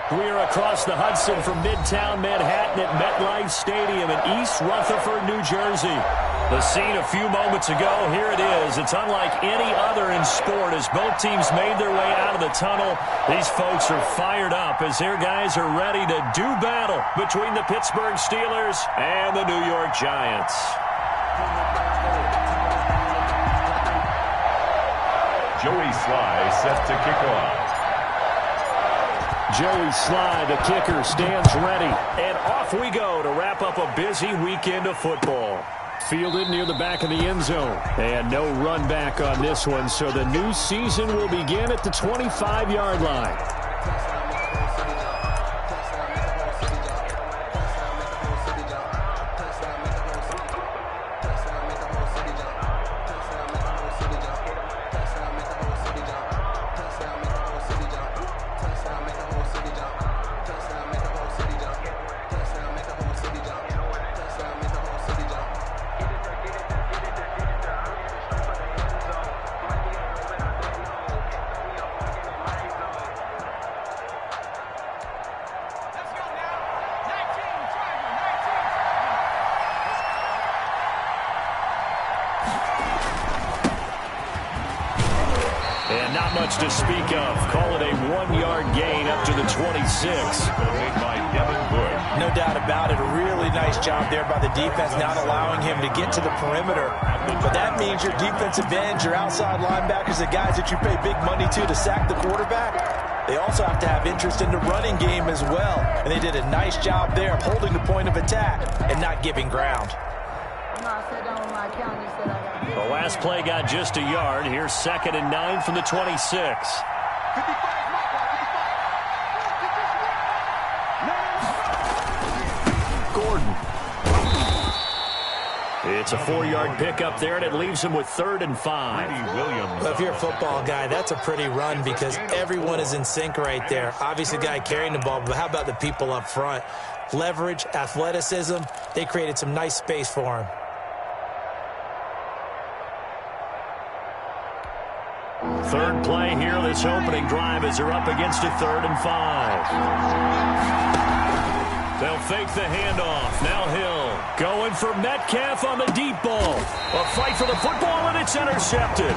We are across the Hudson from Midtown Manhattan at MetLife Stadium in East Rutherford, New Jersey. The scene a few moments ago, here it is. It's unlike any other in sport as both teams made their way out of the tunnel. These folks are fired up as their guys are ready to do battle between the Pittsburgh Steelers and the New York Giants. Joey Sly set to kick off. Joey Sly, the kicker, stands ready. And off we go to wrap up a busy weekend of football. Fielded near the back of the end zone. And no run back on this one, so the new season will begin at the 25-yard line. And not much to speak of. Call it a 1-yard gain up to the 26. Made by Devin Bush. No doubt about it. A really nice job there by the defense, not allowing him to get to the perimeter. But that means your defensive ends, your outside linebackers, the guys that you pay big money to sack the quarterback, they also have to have interest in the running game as well. And they did a nice job there of holding the point of attack and not giving ground. The last play got just a yard. Here's 2nd and 9 from the 26. Gordon. It's a 4-yard pickup there, and it leaves him with 3rd and 5. Well, if you're a football guy, that's a pretty run because everyone is in sync right there. Obviously, the guy carrying the ball, but how about the people up front? Leverage, athleticism, they created some nice space for him. Third play here, this opening drive as they're up against a 3rd and 5. They'll fake the handoff. Now Hill going for Metcalf on the deep ball. A fight for the football, and it's intercepted.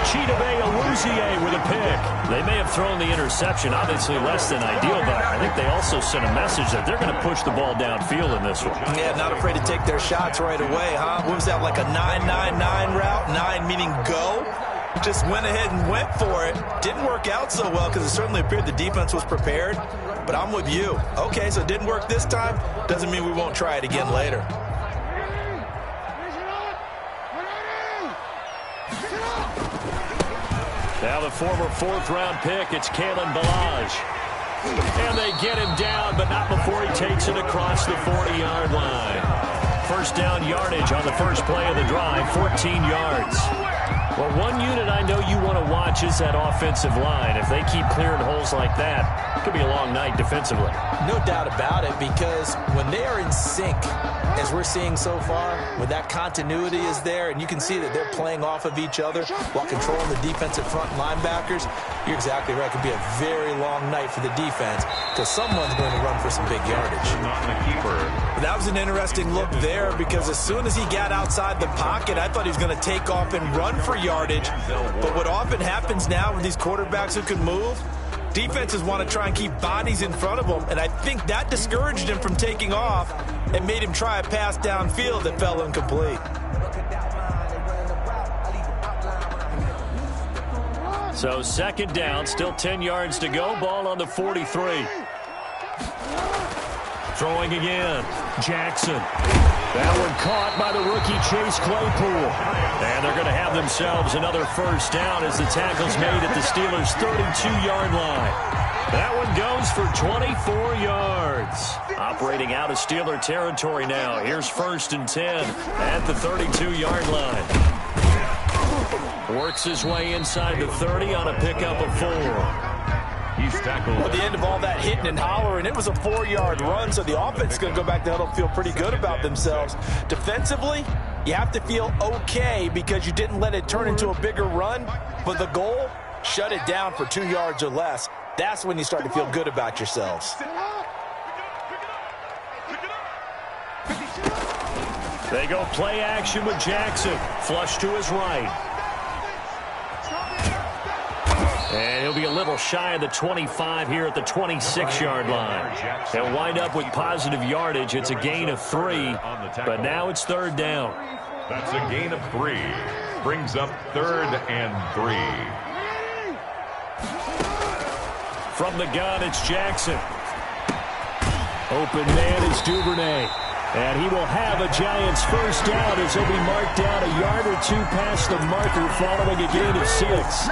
Chidobe Awuzie with a pick. They may have thrown the interception, obviously less than ideal, but I think they also sent a message that they're going to push the ball downfield in this one. Yeah, not afraid to take their shots right away, huh? What was that, like a 9-9-9 route? 9 meaning go? Just went ahead and went for it. Didn't work out so well because it certainly appeared the defense was prepared. But I'm with you. Okay, so it didn't work this time. Doesn't mean we won't try it again later. Now the former 4th-round pick, it's Kalen Ballage. And they get him down, but not before he takes it across the 40-yard line. First down yardage on the first play of the drive, 14 yards. Well, one unit I know you want to watch is that offensive line. If they keep clearing holes like that, it could be a long night defensively. No doubt about it, because when they are in sync, as we're seeing so far, when that continuity is there, and you can see that they're playing off of each other while controlling the defensive front linebackers, you're exactly right. It could be a very long night for the defense because someone's going to run for some big yardage. That was an interesting look there because as soon as he got outside the pocket, I thought he was going to take off and run for yardage. But what often happens now with these quarterbacks who can move, defenses want to try and keep bodies in front of them, and I think that discouraged him from taking off and made him try a pass downfield that fell incomplete. So 2nd down, still 10 yards to go, ball on the 43. Throwing again, Jackson. That one caught by the rookie Chase Claypool. And they're going to have themselves another first down as the tackle's made at the Steelers' 32-yard line. That one goes for 24 yards. Operating out of Steeler territory now. Here's 1st and 10 at the 32-yard line. Works his way inside the 30 on a pickup of 4. He's tackled. At the end of all that hitting and hollering, it was a 4-yard run, so the offense is going to go back to huddle, feel pretty good about themselves. Defensively, you have to feel okay because you didn't let it turn into a bigger run, but the goal, shut it down for 2 yards or less. That's when you start to feel good about yourselves. They go play action with Jackson. Flush to his right. And he'll be a little shy of the 25 here at the 26-yard line. They'll wind up with positive yardage. It's a gain of 3, but now it's 3rd down. That's a gain of 3. Brings up 3rd and 3. From the gun, it's Jackson. Open man is Duvernay. And he will have a Giants first down as he'll be marked down a yard or 2 past the marker following a gain of 6.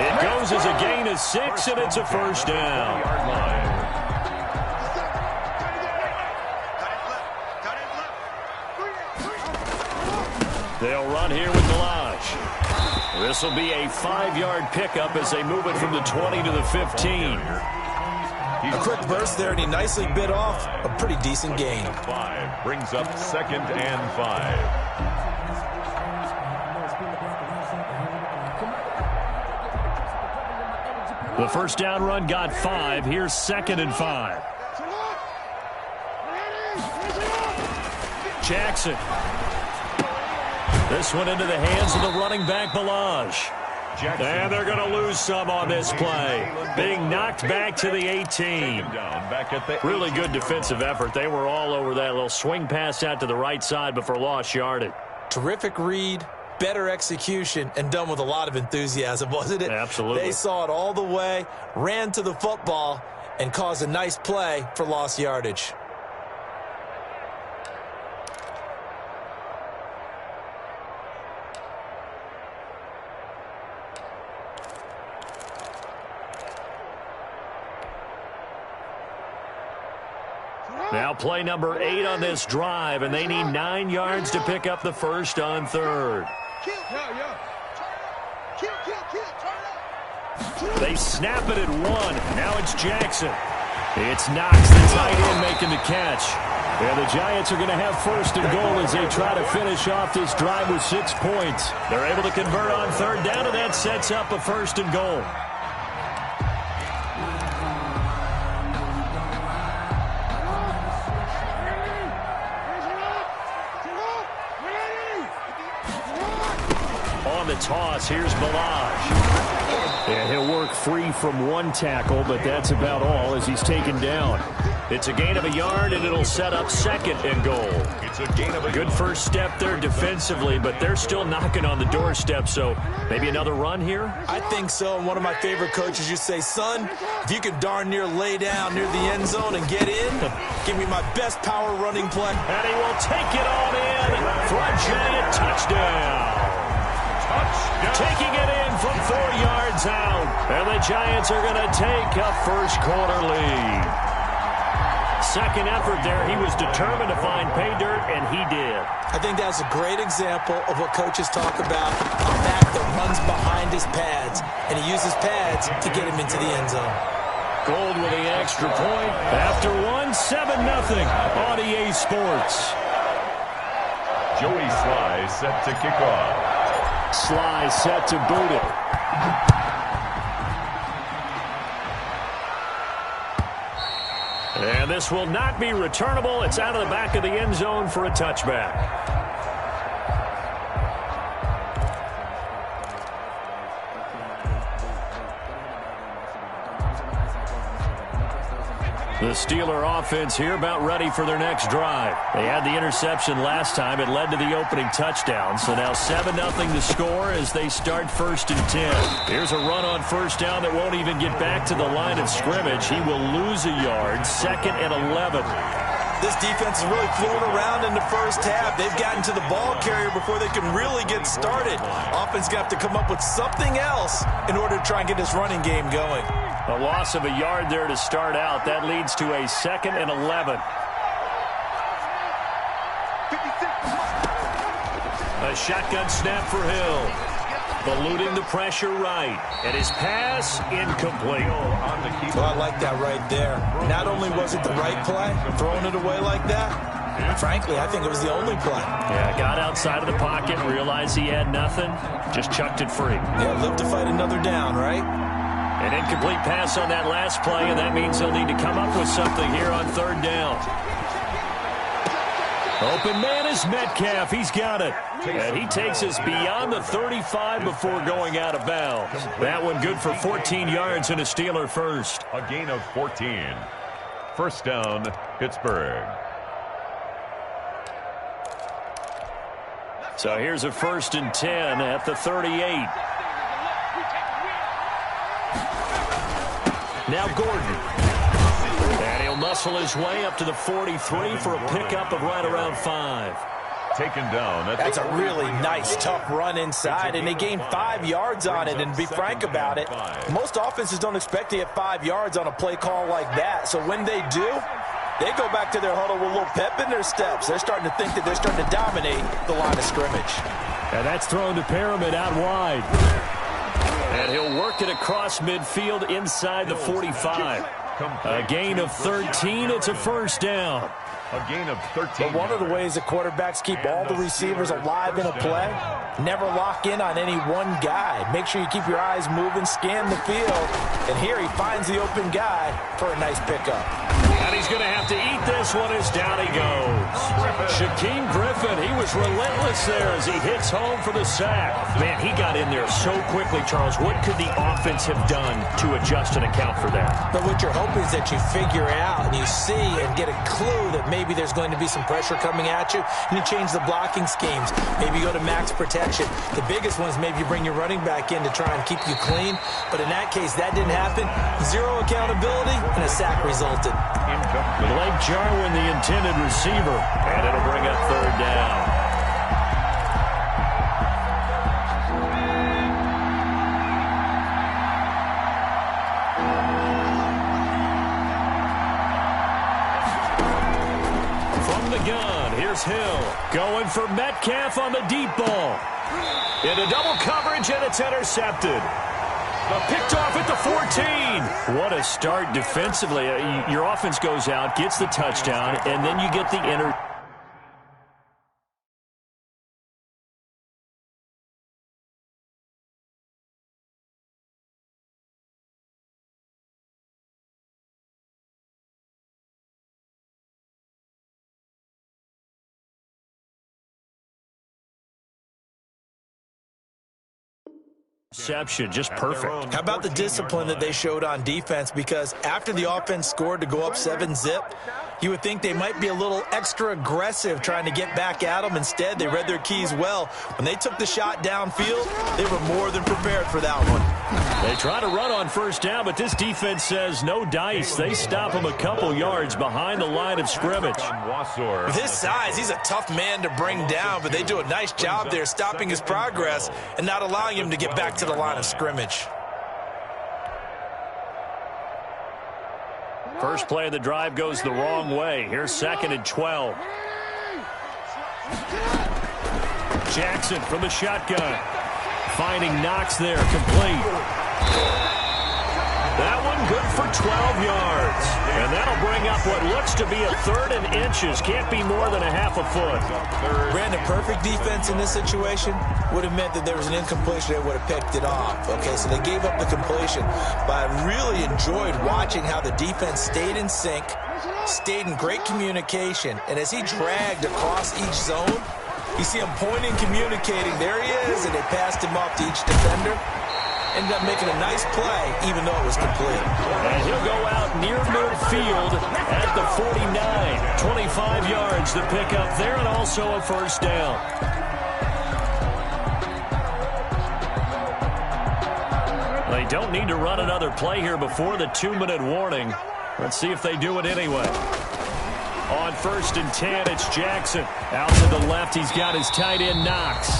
It goes as a gain of 6, and it's a first down. They'll run here with Delage. This will be a 5-yard pickup as they move it from the 20 to the 15. A quick burst there, and he nicely bit off a pretty decent gain. 5 brings up 2nd and 5. The first down run got 5. Here's 2nd and 5. Jackson. This one into the hands of the running back, Delage. And they're going to lose some on this play. Being knocked back to the 18. Really good defensive effort. They were all over that little swing pass out to the right side before lost yardage. Terrific read, better execution, and done with a lot of enthusiasm, wasn't it? Absolutely. They saw it all the way, ran to the football, and caused a nice play for lost yardage. Now play number 8 on this drive, and they need 9 yards to pick up the first on 3rd. They snap it at 1. Now it's Jackson. It's Knox, the tight end, making the catch. And the Giants are going to have 1st and goal as they try to finish off this drive with 6 points. They're able to convert on 3rd down, and that sets up a 1st and goal. The toss, here's Delage. And he'll work free from 1 tackle, but that's about all as he's taken down. It's a gain of a yard, and it'll set up 2nd and goal. It's a gain of a good first step there defensively, but they're still knocking on the doorstep, so maybe another run here? I think so, and one of my favorite coaches used to say, son, if you can darn near lay down near the end zone and get in, give me my best power running play. And he will take it on in for a Giant touchdown. Taking it in from 4 yards out. And the Giants are going to take a first-quarter lead. Second effort there. He was determined to find pay dirt, and he did. I think that's a great example of what coaches talk about, a back that runs behind his pads, and he uses pads to get him into the end zone. Gold with the extra point. After 1, 7-0 on EA Sports. Joey Sly set to kick off. Sly set to boot it. And this will not be returnable. It's out of the back of the end zone for a touchback. The Steeler offense here about ready for their next drive. They had the interception last time. It led to the opening touchdown. So now 7-0 to score as they start 1st and 10. Here's a run on 1st down that won't even get back to the line of scrimmage. He will lose a yard. 2nd and 11. This defense is really fluid around in the first half. They've gotten to the ball carrier before they can really get started. Offense got to come up with something else in order to try and get this running game going. A loss of a yard there to start out. That leads to a 2nd and 11. A shotgun snap for Hill. Eluding the pressure right. And his pass incomplete. Well, I like that right there. Not only was it the right play, throwing it away like that, frankly, I think it was the only play. Yeah, got outside of the pocket, realized he had nothing, just chucked it free. Yeah, live to fight another down, right? An incomplete pass on that last play, and that means he'll need to come up with something here on third down. Open man is Metcalf. He's got it. And he takes us beyond the 35 before going out of bounds. That one good for 14 yards and a Steeler first. A gain of 14. First down, Pittsburgh. So here's a 1st and 10 at the 38. Now Gordon. And he'll muscle his way up to the 43 for a pickup of right around 5. Taken down. That's a really nice, tough run inside, and they gained 5 yards on it. And to be frank about it, most offenses don't expect to get 5 yards on a play call like that. So when they do, they go back to their huddle with a little pep in their steps. They're starting to think that they're starting to dominate the line of scrimmage. And that's thrown to Pyramid out wide. And he'll work it across midfield inside the 45. A gain of 13. It's a first down. A gain of 13. But one of the ways that quarterbacks keep all the receivers alive in a play, never lock in on any one guy. Make sure you keep your eyes moving, scan the field, and here he finds the open guy for a nice pickup. And he's going to have to eat this one as down he goes. Shaquem Griffin, he was relentless there as he hits home for the sack. Man, he got in there so quickly, Charles. What could the offense have done to adjust and account for that? But what you're hoping is that you figure out and you see and get a clue that maybe there's going to be some pressure coming at you, and you change the blocking schemes. Maybe you go to max protection. The biggest one is maybe you bring your running back in to try and keep you clean. But in that case, that didn't happen. Zero accountability, and a sack resulted. Blake Jarwin, the intended receiver, and it'll bring up third down. From the gun, here's Hill. Going for Metcalf on the deep ball. Into double coverage, and it's intercepted. Picked off at the 14. What a start defensively. Your offense goes out, gets the touchdown, and then you get the interception. Just perfect. How about the discipline that they showed on defense? Because after the offense scored to go up 7-zip, you would think they might be a little extra aggressive trying to get back at them. Instead, they read their keys well. When they took the shot downfield, they were more than prepared for that one. They try to run on first down, but this defense says no dice. They stop him a couple yards behind the line of scrimmage. With his size, he's a tough man to bring down, but they do a nice job there stopping his progress and not allowing him to get back to the line of scrimmage. First play of the drive goes the wrong way. Here's 2nd and 12. Jackson from the shotgun. Finding Knox there, complete. That one good for 12 yards. And that'll bring up what looks to be a 3rd and inches. Can't be more than a half a foot. Brandon, perfect defense in this situation would have meant that there was an incompletion that would have picked it off. Okay, so they gave up the completion. But I really enjoyed watching how the defense stayed in sync, stayed in great communication. And as he dragged across each zone, you see him pointing, communicating. There he is, and they passed him off to each defender. Ended up making a nice play, even though it was complete. And he'll go out near midfield at the 49. 25 yards to pick up there, and also a first down. They don't need to run another play here before the 2-minute warning. Let's see if they do it anyway. On 1st and 10, it's Jackson. Out to the left, he's got his tight end, Knox.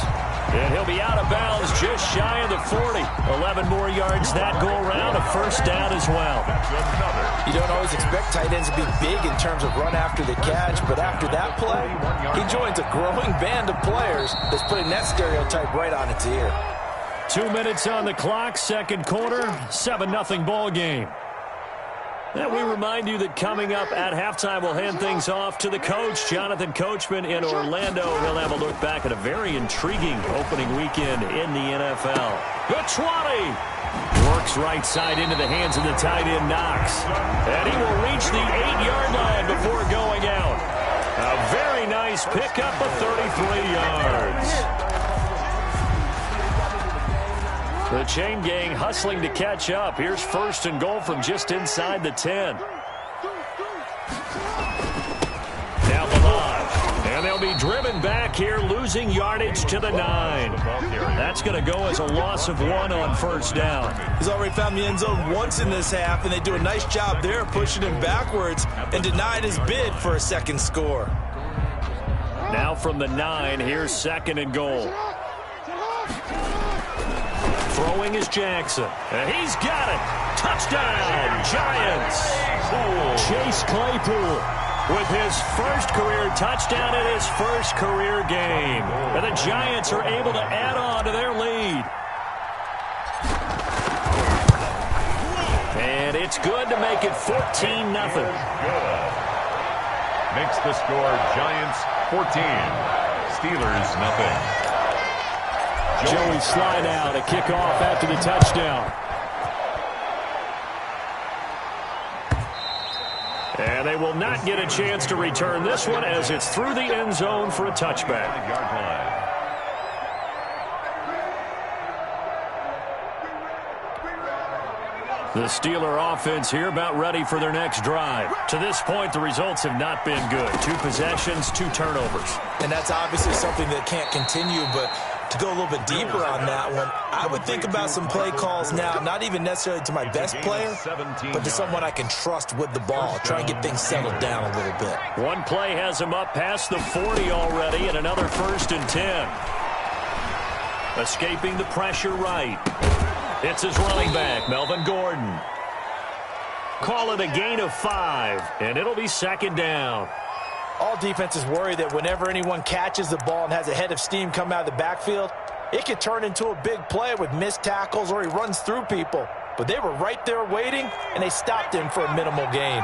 And he'll be out of bounds just shy of the 40. 11 more yards that go around, a first down as well. You don't always expect tight ends to be big in terms of run after the catch, but after that play, he joins a growing band of players that's putting that stereotype right on its ear. 2 minutes on the clock, 2nd quarter, 7-0 ball game. And we remind you that coming up at halftime, we'll hand things off to the coach, Jonathan Coachman in Orlando. He'll have a look back at a very intriguing opening weekend in the NFL. The 20. Works right side into the hands of the tight end, Knox. And he will reach the 8-yard line before going out. A very nice pickup of 33 yards. The chain gang hustling to catch up. Here's 1st and goal from just inside the 10. Now the line. And they'll be driven back here, losing yardage to the 9. That's going to go as a loss of 1 on 1st down. He's already found the end zone once in this half, and they do a nice job there pushing him backwards and denied his bid for a second score. Now from the 9, here's 2nd and goal. Throwing is Jackson, and he's got it. Touchdown, Giants. Chase Claypool with his first career touchdown in his first career game. And the Giants are able to add on to their lead. And it's good to make it 14-0. Makes the score Giants 14, Steelers nothing. Joey slide out, a kickoff after the touchdown. And they will not get a chance to return this one as it's through the end zone for a touchback. The Steeler offense here about ready for their next drive. To this point, the results have not been good. 2 possessions, 2 turnovers. And that's obviously something that can't continue, but to go a little bit deeper on that one, I would think about some play calls now, not even necessarily to my best player, but to someone I can trust with the ball. Try and get things settled down a little bit. One play has him up past the 40 already, and another 1st and 10. Escaping the pressure right. It's his running back, Melvin Gordon. Call it a gain of 5, and it'll be 2nd down. All defenses worry that whenever anyone catches the ball and has a head of steam come out of the backfield, it could turn into a big play with missed tackles or he runs through people. But they were right there waiting, and they stopped him for a minimal gain.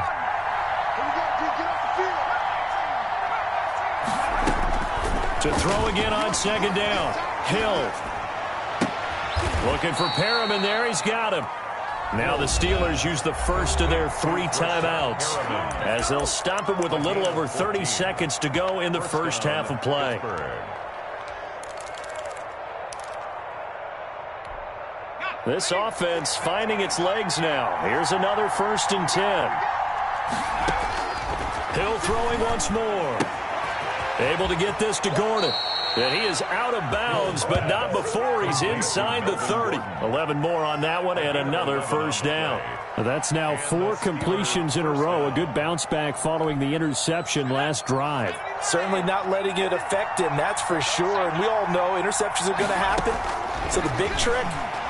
To throw again on 2nd down. Hill. Looking for Perriman there. He's got him. Now the Steelers use the first of their 3 timeouts as they'll stop it with a little over 30 seconds to go in the first half of play. This offense finding its legs now. Here's another 1st and 10. Hill throwing once more. Able to get this to Gordon. And he is out of bounds, but not before he's inside the 30. 11 more on that one, and another 1st down. That's now 4 completions in a row. A good bounce back following the interception last drive. Certainly not letting it affect him, that's for sure. And we all know interceptions are going to happen. So the big trick,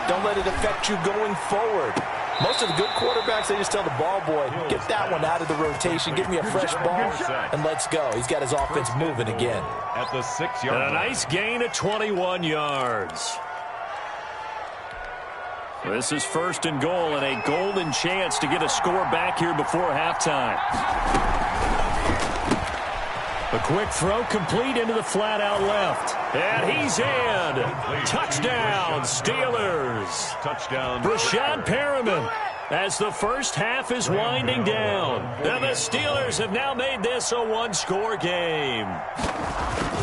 don't let it affect you going forward. Most of the good quarterbacks, they just tell the ball boy, get that one out of the rotation, give me a fresh ball, and let's go. He's got his offense moving again. At the 6-yard line. A nice gain of 21 yards. This is 1st and goal and a golden chance to get a score back here before halftime. A quick throw complete into the flat out left. And he's in. Touchdown, Steelers. Touchdown. Brashad Perriman as the first half is winding down. And the Steelers have now made this a 1-score game.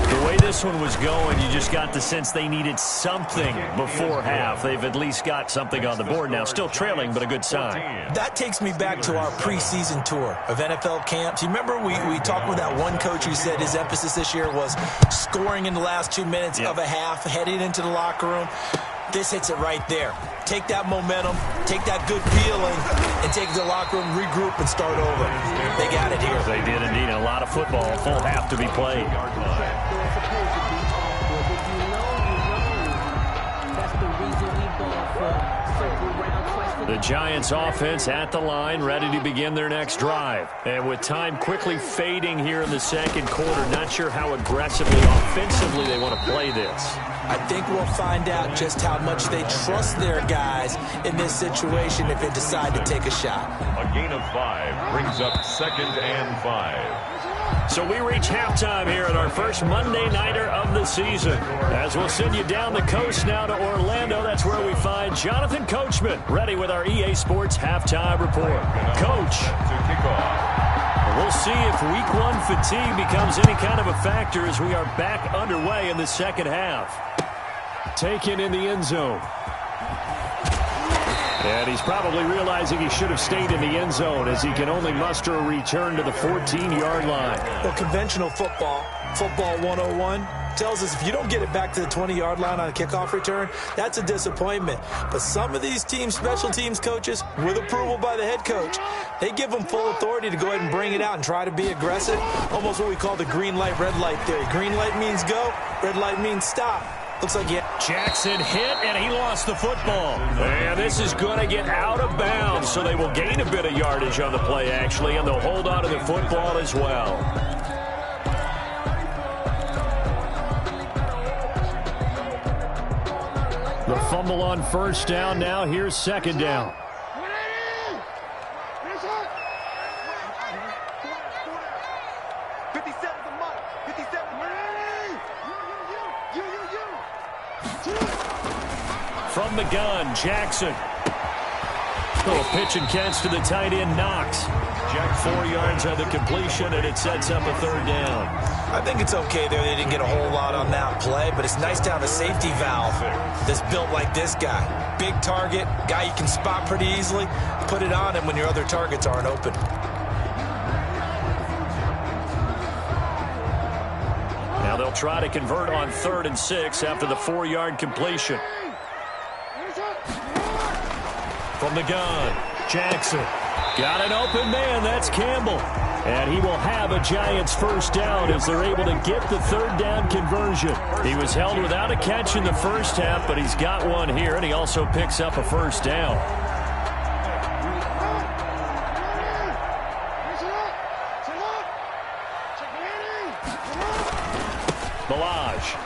The way this one was going, you just got the sense they needed something before half. They've at least got something on the board now. Still trailing, but a good sign. That takes me back to our preseason tour of NFL camps. You remember we talked with that one coach who said his emphasis this year was scoring in the last 2 minutes of a half, heading into the locker room. This hits it right there. Take that momentum, take that good feeling, and take it to the locker room, regroup, and start over. They got it here. They did indeed. A lot of football, a full half to be played. That's the reason we ball for circle round, twice The Giants offense at the line, ready to begin their next drive. And with time quickly fading here in the second quarter, not sure how aggressively, offensively they want to play this. I think we'll find out just how much they trust their guys in this situation if they decide to take a shot. A gain of 5 brings up 2nd and 5. So we reach halftime here at our first Monday Nighter of the season. As we'll send you down the coast now to Orlando, that's where we find Jonathan Coachman, ready with our EA Sports Halftime Report. Coach. To kick off. We'll see if week 1 fatigue becomes any kind of a factor as we are back underway in the second half. Taken in the end zone. And he's probably realizing he should have stayed in the end zone as he can only muster a return to the 14-yard line. Well, conventional football 101, tells us if you don't get it back to the 20-yard line on a kickoff return, that's a disappointment. But some of these teams, special teams coaches, with approval by the head coach, they give them full authority to go ahead and bring it out and try to be aggressive. Almost what we call the green light, red light theory. Green light means go, red light means stop. Looks like Jackson hit, and he lost the football. And this is going to get out of bounds, so they will gain a bit of yardage on the play, actually, and they'll hold on to the football as well. The fumble on first down. Now here's second down. From the gun, Jackson. Little pitch and catch to the tight end, Knox. Jack 4 yards on the completion, and it sets up a third down. I think it's okay there. They didn't get a whole lot on that play, but it's nice to have a safety valve that's built like this guy. Big target, guy you can spot pretty easily. Put it on him when your other targets aren't open. Now they'll try to convert on 3rd and 6 after the 4-yard completion. From the gun, Jackson. Got an open man, that's Campbell. And he will have a Giants first down as they're able to get the 3rd down conversion. He was held without a catch in the first half, but he's got one here, and he also picks up a first down. Balaj.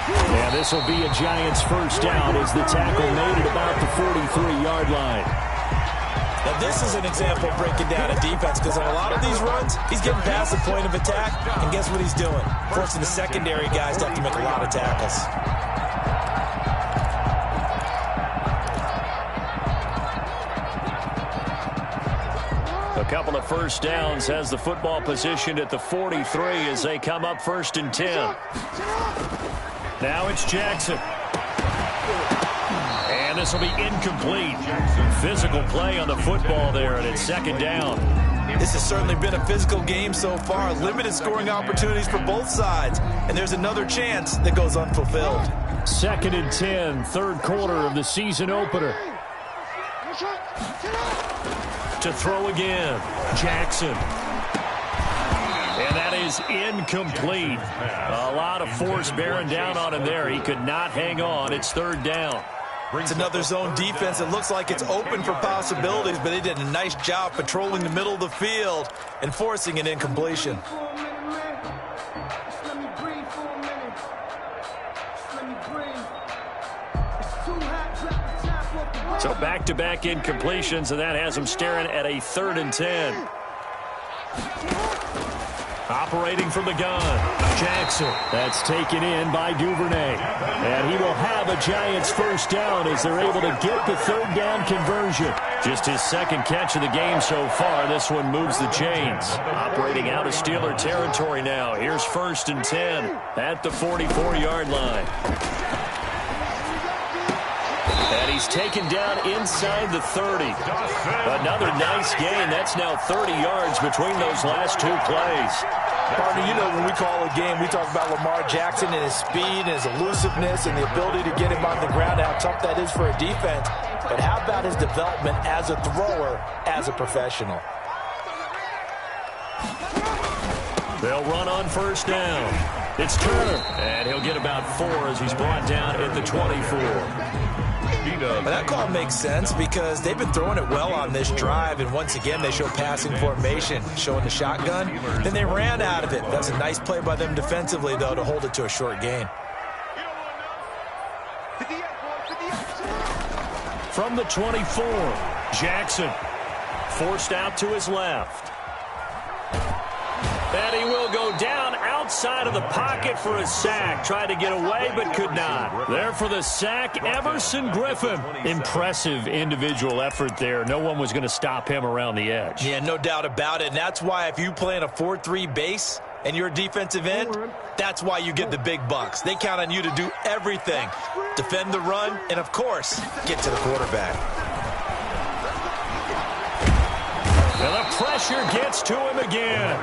And this will be a Giants first down as the tackle made at about the 43-yard line. Now, this is an example of breaking down a defense because on a lot of these runs, he's getting past the point of attack, and guess what he's doing? Forcing the secondary guys to have to make a lot of tackles. A couple of first downs has the football positioned at the 43 as they come up 1st and 10. Now it's Jackson. And this will be incomplete. Physical play on the football there, and it's 2nd down. This has certainly been a physical game so far. Limited scoring opportunities for both sides. And there's another chance that goes unfulfilled. 2nd and 10, 3rd quarter of the season opener. To throw again, Jackson. And that is incomplete. A lot of force bearing down on him there. He could not hang on. It's 3rd down. It's another zone defense. It looks like it's open for possibilities, but they did a nice job patrolling the middle of the field and forcing an incompletion. So back-to-back incompletions, and that has him staring at a 3rd and 10. Operating from the gun, Jackson. That's taken in by Duvernay. And he will have a Giants first down as they're able to get the 3rd down conversion. Just his 2nd catch of the game so far. This one moves the chains. Operating out of Steeler territory now. Here's 1st and 10 at the 44-yard line. And he's taken down inside the 30. Another nice gain. That's now 30 yards between those last 2 plays. Partner, you know when we call a game, we talk about Lamar Jackson and his speed and his elusiveness and the ability to get him on the ground, how tough that is for a defense. But how about his development as a thrower, as a professional? They'll run on first down. It's Turner, and he'll get about 4 as he's brought down at the 24. Well, that call makes sense because they've been throwing it well on this drive, and once again they show passing formation, showing the shotgun. Then they ran out of it. That's a nice play by them defensively, though, to hold it to a short gain. From the 24, Jackson forced out to his left. And he will go down outside of the pocket for a sack. Tried to get away, but could not. There for the sack, Everson Griffin. Impressive individual effort there. No one was going to stop him around the edge. Yeah, no doubt about it. And that's why if you play in a 4-3 base and you're a defensive end, that's why you get the big bucks. They count on you to do everything. Defend the run, and, of course, get to the quarterback. And the pressure gets to him again.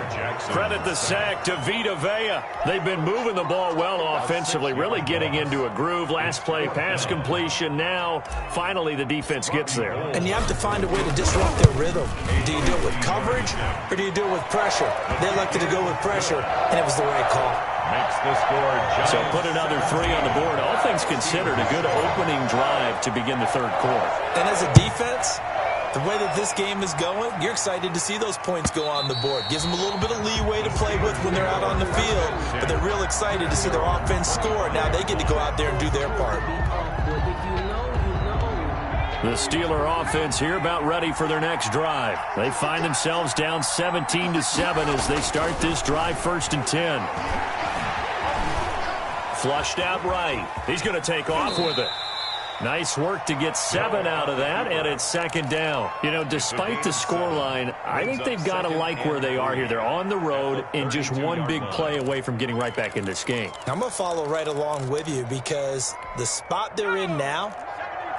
Credit the sack to Vita Vea. They've been moving the ball well offensively, really getting into a groove. Last play, pass completion. Now, finally, the defense gets there. And you have to find a way to disrupt their rhythm. Do you do it with coverage, or do you do it with pressure? They elected to go with pressure, and it was the right call. Makes the score. So put another 3 on the board. All things considered, a good opening drive to begin the third quarter. And as a defense, the way that this game is going, you're excited to see those points go on the board. Gives them a little bit of leeway to play with when they're out on the field, but they're real excited to see their offense score. Now they get to go out there and do their part. The Steeler offense here about ready for their next drive. They find themselves down 17-7 as they start this drive 1st and 10. Flushed out right. He's going to take off with it. Nice work to get 7 out of that, and it's 2nd down. You know, despite the scoreline, I think they've got to like where they are here. They're on the road and just one big play away from getting right back in this game. I'm going to follow right along with you because the spot they're in now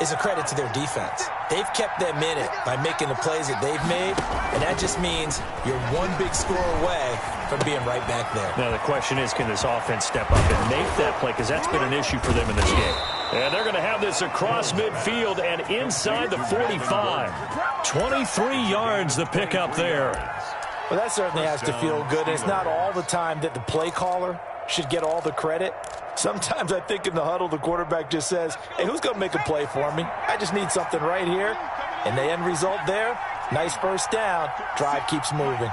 is a credit to their defense. They've kept them in it by making the plays that they've made, and that just means you're one big score away from being right back there. Now, the question is, can this offense step up and make that play? Because that's been an issue for them in this game. And they're going to have this across midfield and inside the 45. 23 yards the pickup there. Well, that certainly has to feel good. It's not all the time that the play caller should get all the credit. Sometimes I think in the huddle, the quarterback just says, hey, who's going to make a play for me? I just need something right here. And the end result there, nice first down. Drive keeps moving.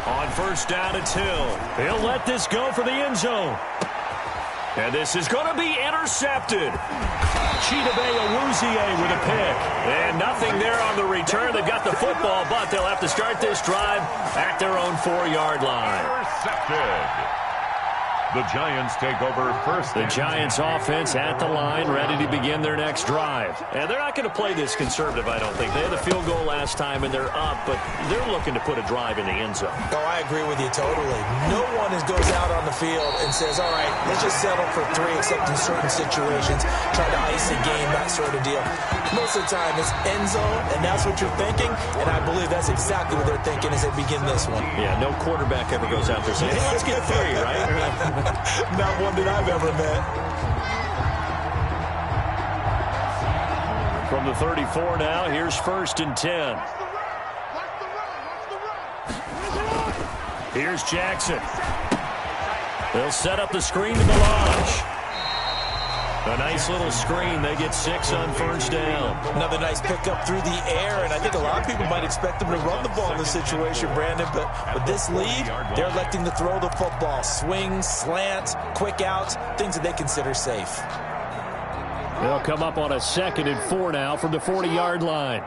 On 1st down, it's Hill. He'll let this go for the end zone. And this is going to be intercepted. Chidobe Awuzie with a pick. And nothing there on the return. They've got the football, but they'll have to start this drive at their own 4-yard line. Intercepted. The Giants take over 1st. The Giants offense at the line, ready to begin their next drive. And they're not going to play this conservative, I don't think. They had a field goal last time, and they're up, but they're looking to put a drive in the end zone. Oh, I agree with you totally. No one goes out on the field and says, all right, let's just settle for 3, except in certain situations, try to ice a game, that sort of deal. Most of the time, it's end zone, and that's what you're thinking, and I believe that's exactly what they're thinking as they begin this one. Yeah, no quarterback ever goes out there saying, hey, let's get 3, right? Not one that I've ever met. From the 34 now, here's 1st and 10. Here's Jackson. They'll set up the screen to Melange. A nice little screen. They get 6 on 1st down. Another nice pickup through the air, and I think a lot of people might expect them to run the ball in this situation, Brandon, but with this lead, they're electing to throw the football. Swings, slants, quick outs, things that they consider safe. They'll come up on a 2nd and 4 now from the 40-yard line.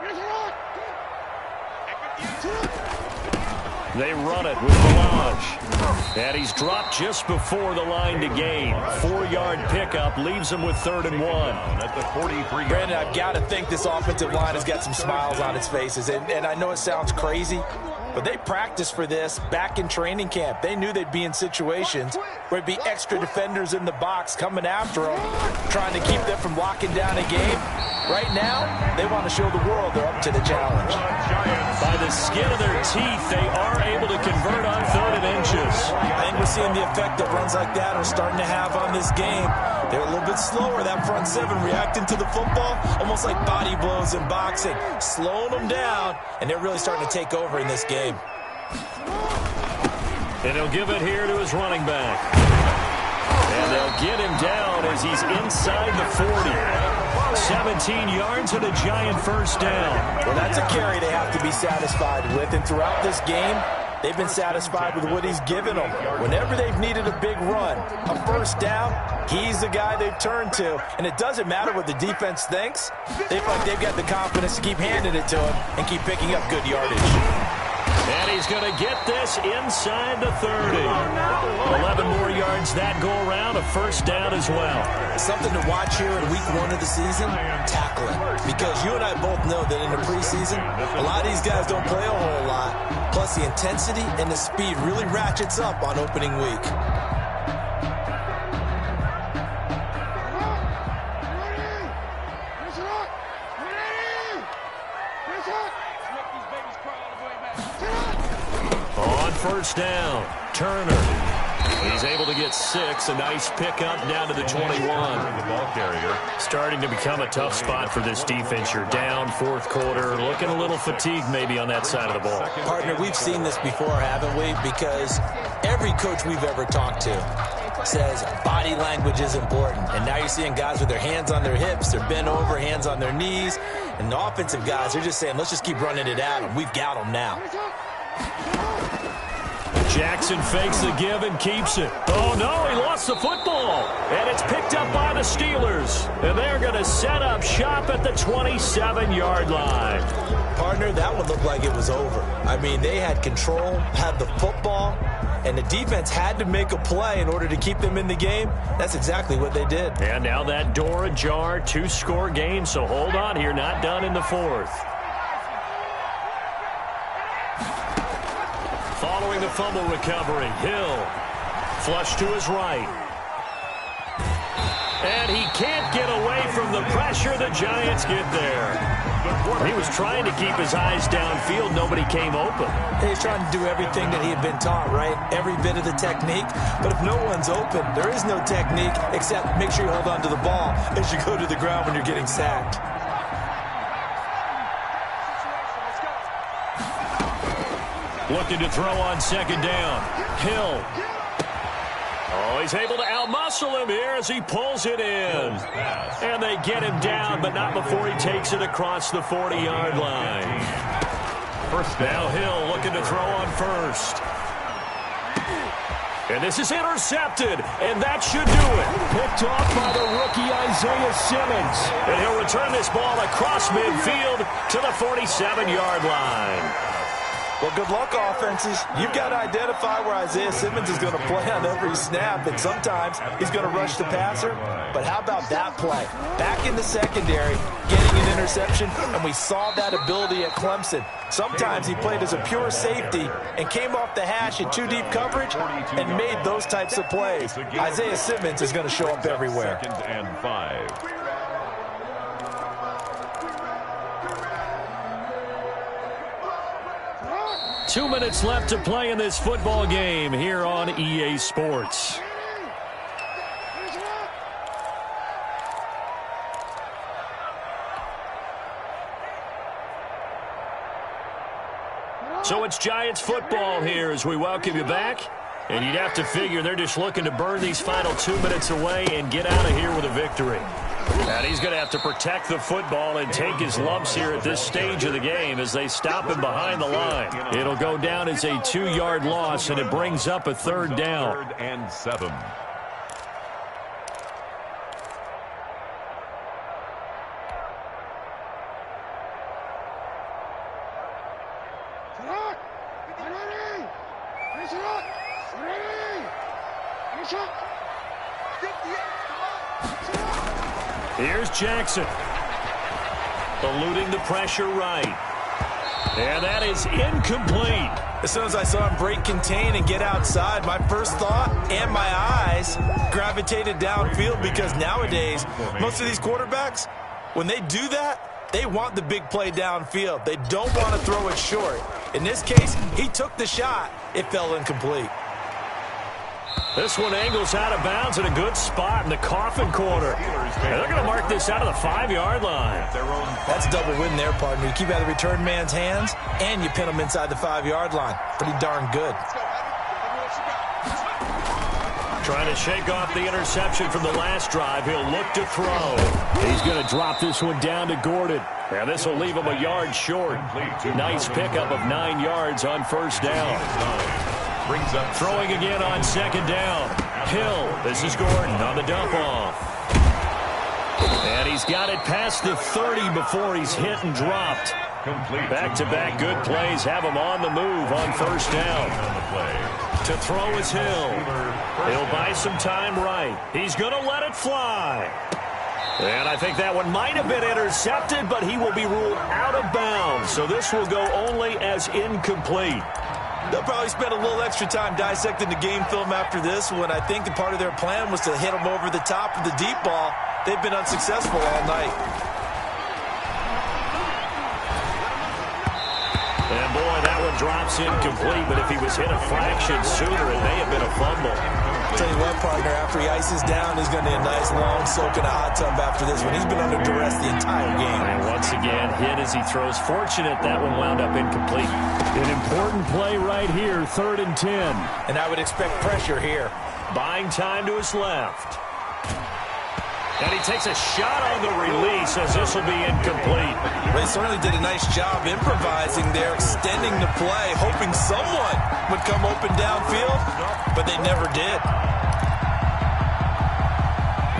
They run it with Melange. And he's dropped just before the line to gain. 4-yard pickup leaves him with 3rd and 1. At the 43. Brandon, I've got to think this offensive line has got some smiles on its faces. And I know it sounds crazy, but they practiced for this back in training camp. They knew they'd be in situations where it'd be extra defenders in the box coming after them, trying to keep them from locking down a game. Right now, they want to show the world they're up to the challenge. By the skin of their teeth, they are able to convert on 3rd and inches. I think we're seeing the effect that runs like that are starting to have on this game. They're a little bit slower, that front 7, reacting to the football, almost like body blows in boxing, slowing them down, and they're really starting to take over in this game. And he'll give it here to his running back. And they'll get him down as he's inside the 40. 17 yards and a giant first down. Well, that's a carry they have to be satisfied with. And throughout this game, they've been satisfied with what he's given them. Whenever they've needed a big run, a first down, he's the guy they've turned to. And it doesn't matter what the defense thinks. They feel like they've got the confidence to keep handing it to him and keep picking up good yardage. And he's going to get this inside the 30. 11 more yards that go around, a first down as well. Something to watch here in week 1 of the season, tackling. Because you and I both know that in the preseason, a lot of these guys don't play a whole lot. Plus, the intensity and the speed really ratchets up on opening week. On first down, Turner. He's able to get 6. A nice pickup down to the 21. The ball carrier. Starting to become a tough spot for this defense. You're down, fourth quarter, looking a little fatigued maybe on that side of the ball. Partner, we've seen this before, haven't we? Because every coach we've ever talked to says body language is important. And now you're seeing guys with their hands on their hips, they're bent over, hands on their knees. And the offensive guys, they're just saying, let's just keep running it at them. We've got them now. Jackson fakes the give and keeps it. Oh, no, he lost the football. And it's picked up by the Steelers. And they're going to set up shop at the 27-yard line. Partner, that one looked like it was over. I mean, they had control, had the football, and the defense had to make a play in order to keep them in the game. That's exactly what they did. And now that door ajar, 2-score game, so hold on here, not done in the fourth. Following the fumble recovery, Hill flush to his right. And he can't get away from the pressure. The Giants get there. He was trying to keep his eyes downfield. Nobody came open. He's trying to do everything that he had been taught, right? Every bit of the technique. But if no one's open, there is no technique except make sure you hold on to the ball as you go to the ground when you're getting sacked. Looking to throw on second down. Hill. Oh, he's able to outmuscle him here as he pulls it in. And they get him down, but not before he takes it across the 40-yard line. First down. Now Hill looking to throw on first. And this is intercepted, and that should do it. Picked off by the rookie Isaiah Simmons. And he'll return this ball across midfield to the 47-yard line. Well, good luck, offenses. You've got to identify where Isaiah Simmons is going to play on every snap, and sometimes he's going to rush the passer. But how about that play? Back in the secondary, getting an interception, and we saw that ability at Clemson. Sometimes he played as a pure safety and came off the hash in 2-deep coverage and made those types of plays. Isaiah Simmons is going to show up everywhere. 2nd and 5. 2 minutes left to play in this football game here on EA Sports. So it's Giants football here as we welcome you back. And you'd have to figure they're just looking to burn these final 2 minutes away and get out of here with a victory. And he's going to have to protect the football and take his lumps here at this stage of the game as they stop him behind the line. It'll go down as a 2-yard loss, and it brings up a 3rd down. 3rd and 7. Here's Jackson. Eluding the pressure right. And that is incomplete. As soon as I saw him break contain and get outside, my first thought and my eyes gravitated downfield, because nowadays, most of these quarterbacks, when they do that, they want the big play downfield. They don't want to throw it short. In this case, he took the shot. It fell incomplete. This one angles out of bounds in a good spot in the coffin corner. And they're going to mark this out of the 5-yard line. That's a double win there, partner. You keep out of the return man's hands, and you pin him inside the 5-yard line. Pretty darn good. Trying to shake off the interception from the last drive. He'll look to throw. He's going to drop this one down to Gordon. And this will leave him a yard short. Nice pickup of 9 yards on first down. Throwing again on second down. Hill. This is Gordon on the dump off. And he's got it past the 30 before he's hit and dropped. Back-to-back good plays have him on the move on first down. To throw is Hill. He'll buy some time right. He's going to let it fly. And I think that one might have been intercepted, but he will be ruled out of bounds. So this will go only as incomplete. They'll probably spend a little extra time dissecting the game film after this when I think the part of their plan was to hit him over the top of the deep ball. They've been unsuccessful all night. And boy, that one drops incomplete, but if he was hit a fraction sooner, it may have been a fumble. I'll tell you what, partner, after he ices down, he's going to need a nice long soak in a hot tub after this one. He's been under duress the entire game. And once again, hit as he throws. Fortunate that one wound up incomplete. An important play right here, 3rd and 10. And I would expect pressure here. Buying time to his left. And he takes a shot on the release as this will be incomplete. They certainly did a nice job improvising there, extending the play, hoping someone would come open downfield, but they never did.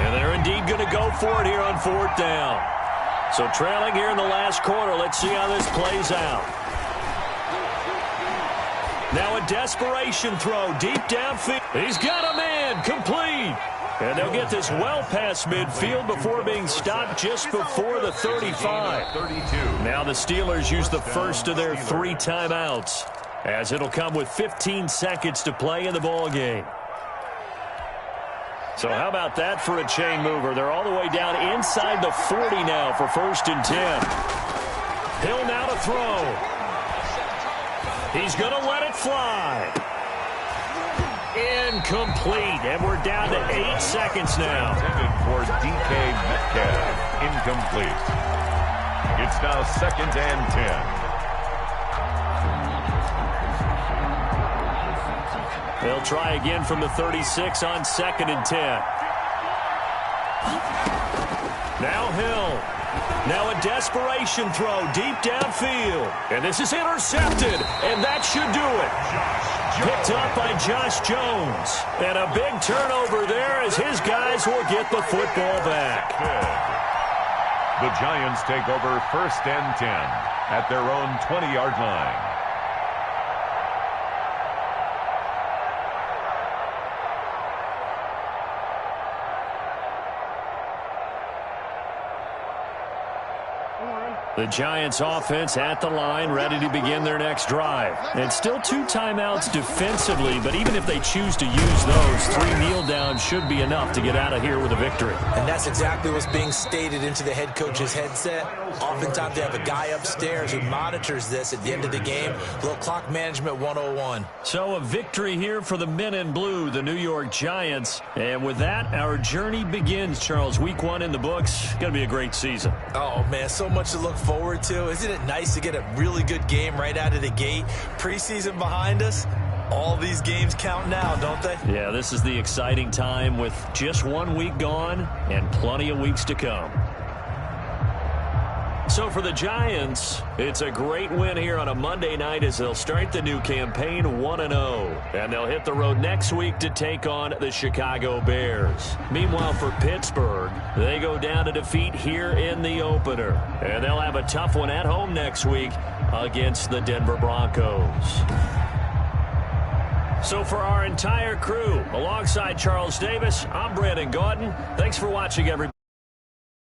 And they're indeed going to go for it here on 4th down. So trailing here in the last quarter, let's see how this plays out. Now a desperation throw deep downfield. He's got a man, complete. And they'll get this well past midfield before being stopped just before the 35. Now the Steelers use the first of their 3 timeouts, as it'll come with 15 seconds to play in the ball game. So how about that for a chain mover? They're all the way down inside the 40 now for 1st and 10. Hill now to throw. He's going to let it fly. Incomplete, and we're down to 8 seconds now. Intended for DK Metcalf. Incomplete. It's now 2nd and 10. They'll try again from the 36 on 2nd and 10. Now Hill. Now a desperation throw deep downfield. And this is intercepted, and that should do it. Picked up by Josh Jones. And a big turnover there as his guys will get the football back. The Giants take over 1st and 10 at their own 20-yard line. The Giants offense at the line, ready to begin their next drive. And still 2 timeouts defensively, but even if they choose to use those, 3 kneel downs should be enough to get out of here with a victory. And that's exactly what's being stated into the head coach's headset. Oftentimes they have a guy upstairs who monitors this at the end of the game. A little clock management 101. So a victory here for the men in blue, the New York Giants. And with that, our journey begins, Charles. Week 1 in the books. Going to be a great season. Oh, man, so much to look forward to. Isn't it nice to get a really good game right out of the gate? Preseason behind us. All these games count now, don't they? Yeah, this is the exciting time with just 1 week gone and plenty of weeks to come. So for the Giants, it's a great win here on a Monday night as they'll start the new campaign 1-0. And they'll hit the road next week to take on the Chicago Bears. Meanwhile, for Pittsburgh, they go down to defeat here in the opener. And they'll have a tough one at home next week against the Denver Broncos. So for our entire crew, alongside Charles Davis, I'm Brandon Gaudin. Thanks for watching, everybody.